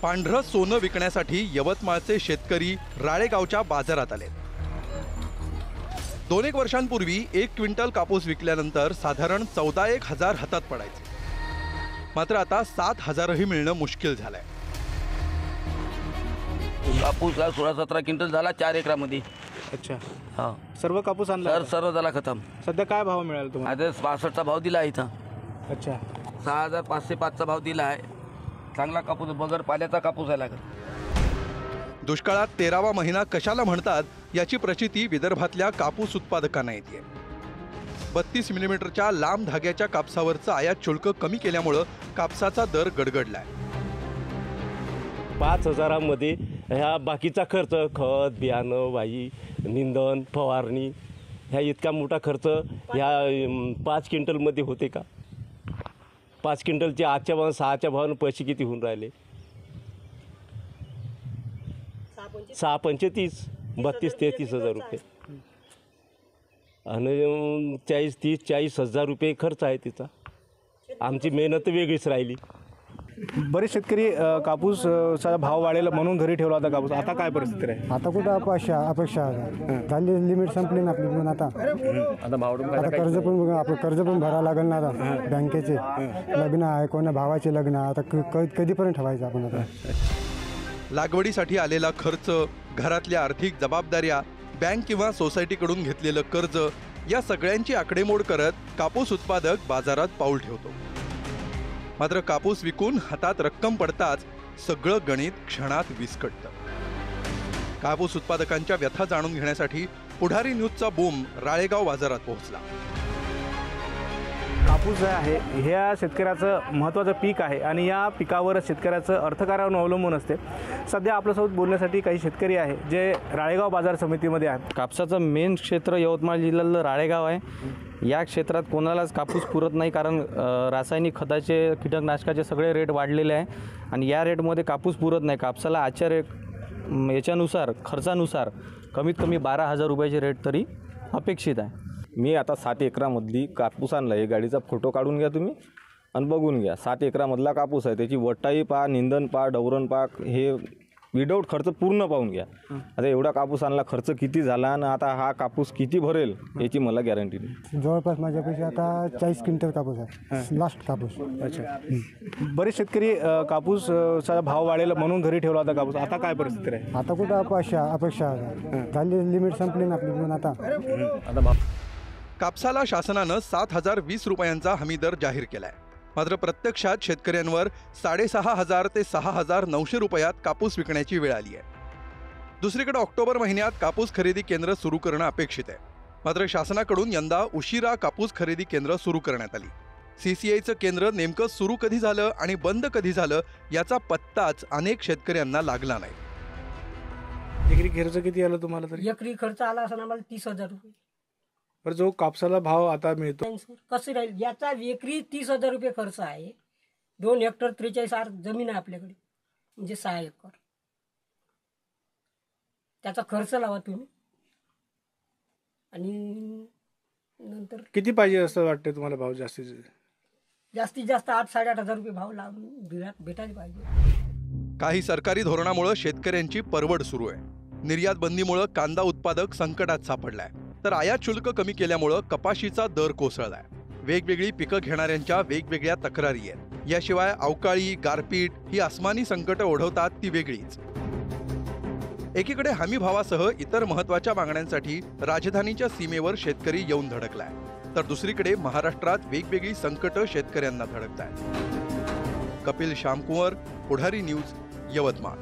पांढरं सोनं विकण्यासाठी यवतमाळचे शेतकरी राळेगावच्या बाजारात आले। 2-1 वर्षांपूर्वी 1 क्विंटल कापूस विकल्यानंतर साधारण 14,000 हातात पडायचे, मात्र आता 7,000ही मिळणं मुश्किल झालंय। कापूसला 16-17 क्विंटल झाला 4 एकरामध्ये। अच्छा, हां, सर्व कापूस आणला सर्व झाला खतम। सध्या काय भाव मिळाला तुम्हाला? आता 65चा भाव दिला आहे इथं। अच्छा, 6,505चा भाव दिला आहे। चांगला कापूस, बगर पाल्याचा कापूस आहे लागत। दुष्काळात 13वा महिना कशाला म्हणतात याची प्रचिती विदर्भातल्या कापूस उत्पादकांना येते। 32 मिलीमीटरच्या लांब धाग्याच्या कापसावरचं आयात शुल्क कमी केल्यामुळे कापसाचा दर गडगडलाय। 5,000मध्ये ह्या बाकीचा खर्च, खत, बियाणं, वाई, निंदन, फवारणी, ह्या इतका मोठा खर्च ह्या 5 क्विंटलमध्ये होते का? 5 क्विंटलचे आजच्या भावानं 6च्या भावानं पैसे किती होऊन राहिले? 6-35, 32-33 रुपये आणि 40,000 रुपये खर्च आहे तिचा। आमची मेहनत वेगळीच राहिली। बरेच शेतकरी कापूसचा भाव वाढेल म्हणून घरी ठेवला होता कापूस, आता काय परिस्थिती आहे? आता कुठं अपेक्षा झाली, लिमिट संपली ना आपली। पण आता कर्ज पण आपलं कर्ज पण भरावं लागेल ना आता। बँकेचे लग्न आहे, कोणा भावाचे लग्न, आता कधीपर्यंत ठेवायचं आपण? आता लागवडीसाठी आलेला खर्च, घरातल्या आर्थिक जबाबदाऱ्या, बँक किंवा सोसायटीकडून घेतलेलं कर्ज, या सगळ्यांची आकडेमोड करत कापूस उत्पादक बाजारात पाऊल ठेवतो। मात्र कापूस विकून हातात रक्कम पडताच सगळं गणित क्षणात विस्कटतं। कापूस उत्पादकांच्या व्यथा जाणून घेण्यासाठी पुढारी न्यूजचा बूम राळेगाव बाजारात पोहोचला। कापूस जे आहे ह्या शेतकऱ्याचं महत्त्वाचं पीक आहे आणि या पिकावर शेतकऱ्याचं अर्थकारण अवलंबून असते। सध्या आपल्यासोबत बोलण्यासाठी काही शेतकरी आहे जे राळेगाव बाजार समितीमध्ये आहेत। कापसाचं मेन क्षेत्र यवतमाळ जिल्ह्यातलं राळेगाव आहे। या क्षेत्रात कोणालाच कापूस पुरत नाही, कारण रासायनिक खताचे, कीटकनाशकाचे सगळे रेट वाढलेले आहे आणि या रेटमध्ये कापूस पुरत नाही। कापसाला आजच्या याच्यानुसार, खर्चानुसार कमीत कमी 12,000 रुपयाचे रेट तरी अपेक्षित आहे। मी आता 7 एकरामधली कापूस आणला आहे। गाडीचा फोटो काढून घ्या तुम्ही आणि बघून घ्या। 7 एकरामधला कापूस आहे, त्याची वटाई पहा, निंदन पहा, डवरण पहा, हे विदाऊट खर्च पूर्ण पाहून घ्या। आता एवढा कापूस आणला, खर्च किती झाला आणि आता हा कापूस किती भरेल याची मला गॅरंटी नाही। जवळपास माझ्यापेक्षा आता 40 क्विंटल कापूस आहे, लास्ट कापूस। अच्छा, बरेच शेतकरी कापूसचा भाव वाढेल म्हणून घरी ठेवला होता कापूस, आता काय परिस्थिती आहे? आता कुठं अपेक्षा झाली, लिमिट संपली ना आपली। पण आता कापसाला शासनानं 7,020 रुपयांचा हमीदर जाहीर केलाय, मात्र प्रत्यक्षात शेतकऱ्यांवर 6,500 ते 6,900 रुपयात कापूस विकण्याची वेळ आली आहे। दुसरीकडे ऑक्टोबर महिन्यात कापूस खरेदी केंद्र सुरू करणं अपेक्षित आहे, मात्र शासनाकडून यंदा उशिरा कापूस खरेदी केंद्र सुरू करण्यात आली। CCIचं केंद्र नेमकं सुरू कधी झालं आणि बंद कधी झालं याचा पत्ताच अनेक शेतकऱ्यांना लागला नाही। एकरी खर्च किती आला तुम्हाला? तरी एकरी खर्च आला असं आम्हाला 30,000 रुपये। पण जो कापसाला भाव आता मिळतो कसं राहील? याचा एकरी 30,000 रुपये खर्च आहे। 2 हेक्टर 43 जमीन आहे आपल्याकडे, म्हणजे 6 एकर। त्याचा खर्च लावा तुम्ही आणि नंतर किती पाहिजे असं वाटतं तुम्हाला भाव? जास्तीत जास्त 8-8.5 रुपये भाव भेटायला पाहिजे। काही सरकारी धोरणामुळे शेतकऱ्यांची परवड सुरू आहे। निर्यात बंदीमुळे कांदा उत्पादक संकटात सापडलाय, तर आयात शुल्क कमी केल्यामुळे कपाशीचा दर कोसळलाय। वेगवेगळी पिकं घेणाऱ्यांच्या वेगवेगळ्या तक्रारी आहेत। याशिवाय अवकाळी, गारपीट ही आसमानी संकट ओढवतात ती वेगळीच। एकीकडे हमी भावासह इतर महत्त्वाच्या मागण्यांसाठी राजधानीच्या सीमेवर शेतकरी येऊन धडकलाय, तर दुसरीकडे महाराष्ट्रात वेगवेगळी संकट शेतकऱ्यांना धडकतायत। कपिल श्यामकुंवर, पुढारी न्यूज, यवतमाळ।